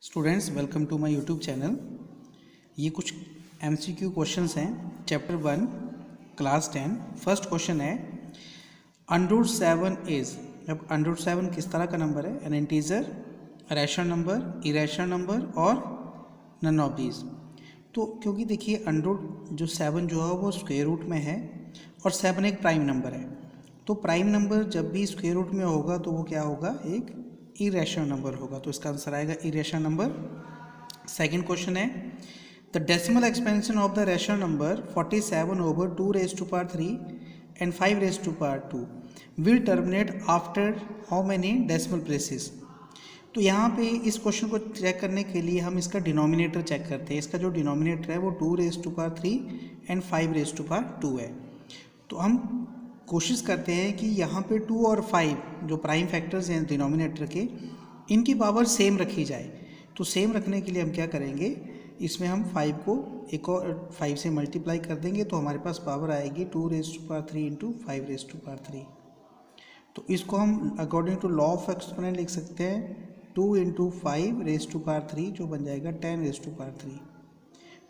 Students welcome to my YouTube channel. ये कुछ MCQ questions हैं चैप्टर 1 क्लास 10। फर्स्ट क्वेश्चन है √7 इज। अब √7 किस तरह का नंबर है? N integer, rational number, irrational number और नन ऑफ दीज। तो क्योंकि देखिए जो 7 जो है वो स्क्वायर रूट में है और 7 एक प्राइम नंबर है, तो प्राइम नंबर जब भी स्क्वायर रूट में होगा तो वो क्या होगा? एक इरेशनल नंबर होगा। तो इसका आंसर आएगा इरेशनल नंबर। सेकंड क्वेश्चन है the decimal expansion of the rational number 47 over 2 raise to power 3 and 5 raise to power 2 will terminate after how many decimal places. तो यहाँ पे इस क्वेश्चन को चेक करने के लिए हम इसका डिनोमिनेटर चेक करते हैं। इसका जो डिनोमिनेटर है वो 2 raise to power 3 and 5 raise to power 2 है। तो हम कोशिश करते हैं कि यहाँ पे 2 और 5 जो प्राइम फैक्टर्स हैं डिनोमिनेटर के, इनकी पावर सेम रखी जाए। तो सेम रखने के लिए हम क्या करेंगे, इसमें हम 5 को एक और 5 से मल्टीप्लाई कर देंगे तो हमारे पास पावर आएगी 2 raise to power 3 into 5 raise to power 3। तो इसको हम according to law of exponent लिख सकते हैं 2 इंटू 5 रेज टू पावर 3, जो बन जाएगा 10 रेज टू पावर 3।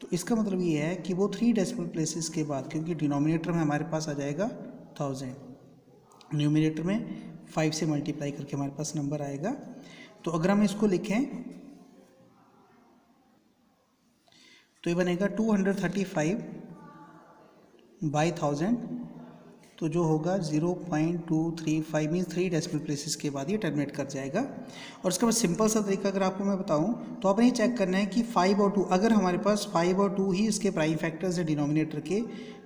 तो इसका मतलब ये है कि वो 3 डेसिमल प्लेसेस के बाद, क्योंकि डिनोमिनेटर में हमारे पास आ जाएगा 1000, न्यूमिनेटर में 5 से मल्टीप्लाई करके हमारे पास नंबर आएगा। तो अगर हम इसको लिखें तो ये बनेगा 235 बाई 1000, तो जो होगा 0.235 मीन्स 3 डेसिमल प्लेसेस के बाद ये टर्मिनेट कर जाएगा। और उसका बाद सिंपल सा तरीका अगर आपको मैं बताऊं तो आपने ये चेक करना है कि 5 और 2, अगर हमारे पास 5 और 2 ही इसके प्राइम फैक्टर्स है डिनोमिनेटर के,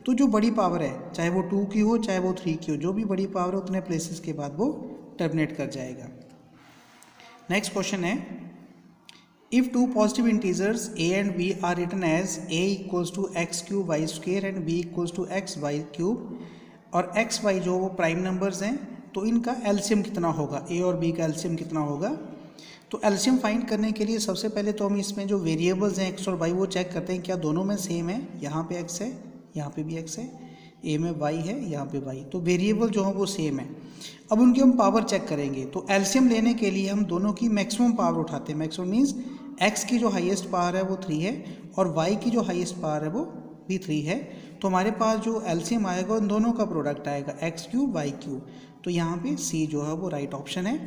तो जो बड़ी पावर है चाहे वो 2 की हो चाहे वो 3 की हो, जो भी बड़ी पावर है उतने प्लेसेस के बाद वो टर्मिनेट कर जाएगा। नेक्स्ट क्वेश्चन है if two positive integers a and b are written as a equals to X cube Y square and b equals to X Y cube, और एक्स वाई जो वो प्राइम नंबर्स हैं, तो इनका LCM कितना होगा? ए और बी का एलसीएम कितना होगा? तो एलसीएम फाइंड करने के लिए सबसे पहले तो हम इसमें जो वेरिएबल्स हैं एक्स और वाई वो चेक करते हैं क्या दोनों में सेम है। यहाँ पे एक्स है, यहाँ पे भी एक्स है, ए में वाई है, यहाँ पे वाई, तो वेरिएबल जो है वो सेम है। अब उनकी हम पावर चेक करेंगे। तो एलसीएम लेने के लिए हम दोनों की मैक्सिमम पावर उठाते हैं। मैक्सिमम मीन्स एक्स की जो हाईएस्ट पावर है वो 3 है और वाई की जो हाईएस्ट पावर है वो भी 3 है। तो हमारे पास जो एलसीएम आएगा उन दोनों का प्रोडक्ट आएगा एक्स क्यूब वाई क्यूब। तो यहाँ पे सी जो है वो राइट ऑप्शन है।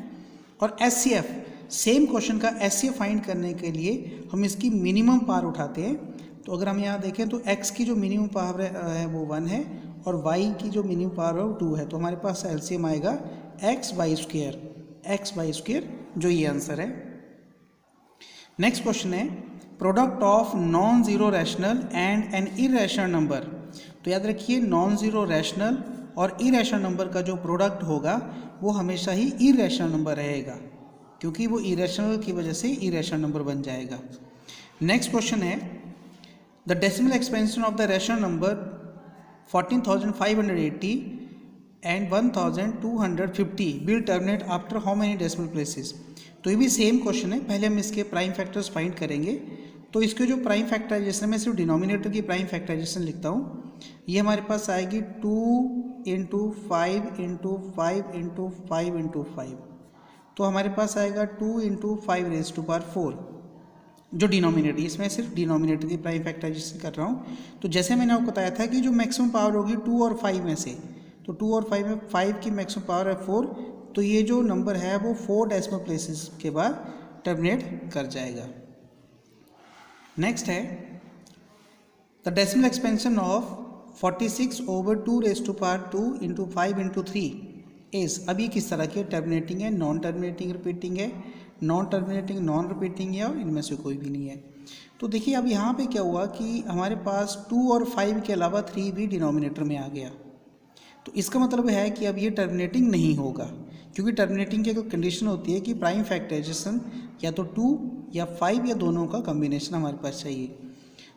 और एचसीएफ, सेम क्वेश्चन का एचसीएफ फाइंड करने के लिए हम इसकी मिनिमम पावर उठाते हैं। तो अगर हम यहाँ देखें तो x की जो मिनिमम पावर है वो 1 है और y की जो मिनिमम पावर है वो 2 है। तो हमारे पास एलसीएम आएगा एक्स वाई स्क्वेयर, जो ये आंसर है। नेक्स्ट क्वेश्चन है product of non zero rational and an irrational number. तो याद रखिए नॉन जीरो रैशनल और इरेशनल नंबर का जो प्रोडक्ट होगा वो हमेशा ही इरेशनल नंबर रहेगा, क्योंकि वो इरेशनल की वजह से इरेशनल नंबर बन जाएगा। नेक्स्ट क्वेश्चन है the decimal expansion of the rational number 14,580 and 1,250 will terminate after how many decimal places. तो ये भी सेम क्वेश्चन है। पहले हम इसके प्राइम फैक्टर्स फाइंड करेंगे। तो इसके जो प्राइम फैक्टराइजेशन, मैं सिर्फ डिनोमिनेटर की प्राइम फैक्टराइजेशन लिखता हूँ, ये हमारे पास आएगी 2 इंटू 5 इंटू 5 इंटू 5 इंटू 5। तो हमारे पास आएगा 2 इंटू 5 रेज टू पावर 4 जो डिनोमिनेटर, इसमें सिर्फ डिनोमिनेटर की प्राइम फैक्टराइजेशन कर रहा हूँ। तो जैसे मैंने आपको बताया था कि जो मैक्सिमम पावर होगी 2 और 5 में से, तो 2 और 5 में 5 की मैक्सिमम पावर है 4, तो ये जो नंबर है वो 4 डेसिमल प्लेसेस के बाद टर्मिनेट कर जाएगा। नेक्स्ट है the decimal expansion of 46 over 2 raise to power 2 into 5 into 3 is. अब ये किस तरह की टर्मिनेटिंग है, नॉन टर्मिनेटिंग रिपीटिंग है, नॉन टर्मिनेटिंग नॉन रिपीटिंग है, और इनमें से कोई भी नहीं है। तो देखिए अब यहाँ पे क्या हुआ कि हमारे पास 2 और 5 के अलावा 3 भी डिनोमिनेटर में आ गया। तो इसका मतलब है कि अब ये टर्मिनेटिंग नहीं होगा, क्योंकि टर्मिनेटिंग की एक कंडीशन होती है कि प्राइम फैक्टराइजेशन या तो 2 या 5 या दोनों का कॉम्बिनेशन हमारे पास चाहिए।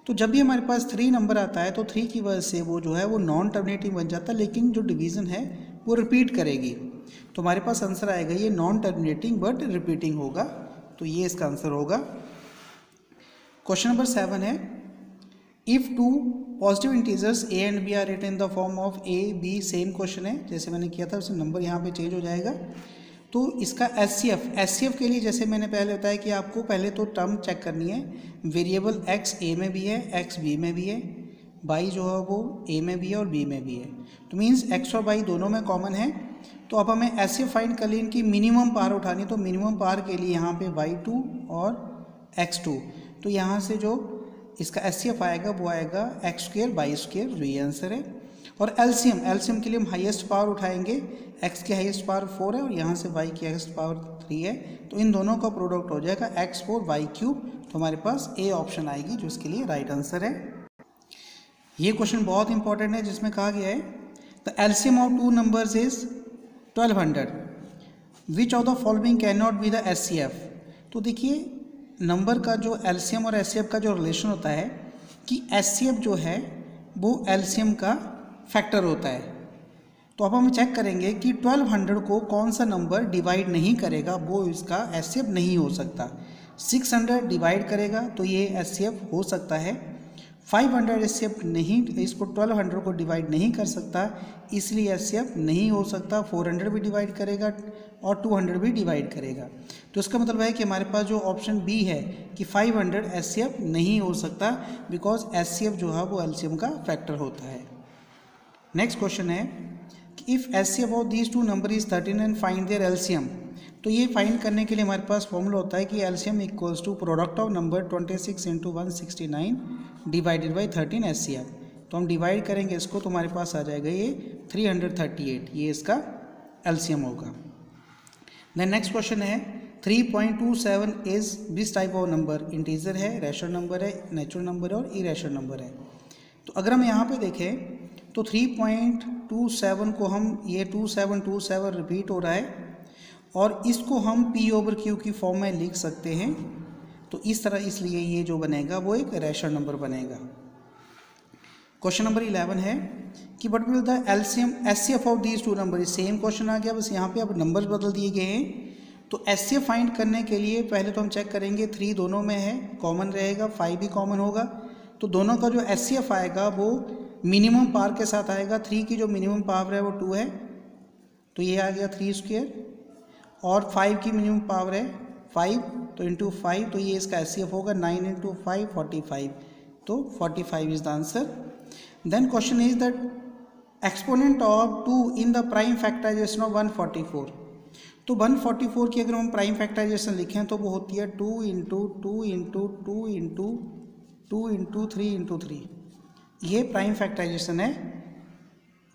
तो जब भी हमारे पास 3 नंबर आता है तो 3 की वजह से वो जो है वो नॉन टर्मिनेटिंग बन जाता है, लेकिन जो डिवीज़न है वो रिपीट करेगी। तो हमारे पास आंसर आएगा ये नॉन टर्मिनेटिंग बट रिपीटिंग होगा। तो ये इसका आंसर होगा। क्वेश्चन नंबर 7 है if two positive integers a and b are written in the form of a b, same question है जैसे मैंने किया था, उसमें नंबर यहाँ पे चेंज हो जाएगा। तो इसका एच के लिए जैसे मैंने पहले बताया कि आपको पहले तो टर्म चेक करनी है, वेरिएबल एक्स ए में भी है, एक्स बी में भी है, बाई जो है वो ए में भी है और बी में भी है, तो मीन्स एक्स और बाई दोनों में कॉमन है। तो अब हमें ऐसे फाइंड कर लें कि मिनिमम पावर उठानी, तो मिनिमम पावर के लिए यहाँ पे y2 और x2, तो यहाँ से जो इसका एचसीएफ आएगा वो आएगा x² बाई स्क्वेयर, जो ये आंसर है। और एलसीएम के लिए हम हाईएस्ट पावर उठाएंगे, x की हाईएस्ट पावर 4 है और यहाँ से y की हाईएस्ट पावर 3 है, तो इन दोनों का प्रोडक्ट हो जाएगा x4 y3, तो हमारे पास ए ऑप्शन आएगी जो इसके लिए राइट आंसर है। ये क्वेश्चन बहुत इंपॉर्टेंट है जिसमें कहा गया है the LCM of two numbers is 1200, which of the following can not be the HCF. तो देखिए नंबर का जो एलसीएम और एचसीएफ का जो रिलेशन होता है कि एचसीएफ जो है वो एलसीएम का फैक्टर होता है। तो अब हम चेक करेंगे कि 1200 को कौन सा नंबर डिवाइड नहीं करेगा, वो इसका एचसीएफ नहीं हो सकता। 600 डिवाइड करेगा तो ये एचसीएफ हो सकता है। 500 एचसीएफ नहीं, इसको 1200 को डिवाइड नहीं कर सकता, इसलिए एचसीएफ नहीं हो सकता। 400 भी डिवाइड करेगा और 200 भी डिवाइड करेगा, तो इसका मतलब है कि हमारे पास जो ऑप्शन बी है कि 500 एचसीएफ नहीं हो सकता, बिकॉज एचसीएफ जो है वो एलसीएम का फैक्टर होता है। नेक्स्ट क्वेश्चन है कि if HCF of these two number is 13 and find their LCM. तो ये फाइंड करने के लिए हमारे पास फॉर्मूला होता है कि LCM equals to product of number 26 into 169 divided by 13 HCF. तो हम डिवाइड करेंगे इसको तो हमारे पास आ जाएगा ये 338, ये इसका एलसीएम होगा। देन नेक्स्ट क्वेश्चन है 3.27 is this type of number, integer है, रैशनल नंबर है, नेचुरल नंबर है और इरेशनल नंबर है। तो अगर हम यहाँ पे देखें तो 3.27 को हम, ये 2727 रिपीट हो रहा है और इसको हम P/Q की फॉर्म में लिख सकते हैं, तो इस तरह, इसलिए ये जो बनेगा वो एक रैशनल नंबर बनेगा। क्वेश्चन नंबर 11 है कि what will the LCM HCF of these two number. Same question आ गया, बस यहाँ पे अब नंबर बदल दिए गए हैं। तो एचसीएफ फाइंड करने के लिए पहले तो हम चेक करेंगे 3 दोनों में है, कॉमन रहेगा, 5 भी कॉमन होगा, तो दोनों का जो एचसीएफ आएगा वो मिनिमम पावर के साथ आएगा। 3 की जो मिनिमम पावर है वो 2 है, तो ये आ गया 3² और 5 की मिनिमम पावर है 5, तो इंटू 5, तो ये इसका एचसीएफ होगा 9 इंटू 5 45, तो 45 is the answer. Then question is that exponent of 2 in the prime factorization of 144। तो 144 की अगर हम प्राइम फैक्टराइजेशन लिखें तो वो होती है 2 into 2 into 2 into 2 into 3 into 3, ये प्राइम फैक्टराइजेशन है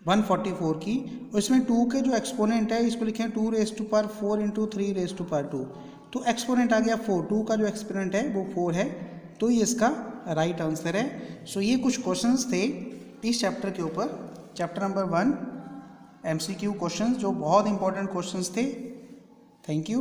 144 की। और इसमें 2 के जो एक्सपोनेंट है इसको लिखें 2 raise to power 4 into 3 raise to power 2, तो एक्सपोनेंट आ गया 4, 2 का जो एक्सपोनेंट है वो 4 है, तो ये इसका राइट आंसर है। सो ये कुछ क्वेश्चंस थे इस चैप्टर के ऊपर, चैप्टर नंबर 1 MCQ क्वेश्चंस, जो बहुत इंपॉर्टेंट क्वेश्चंस थे। Thank you.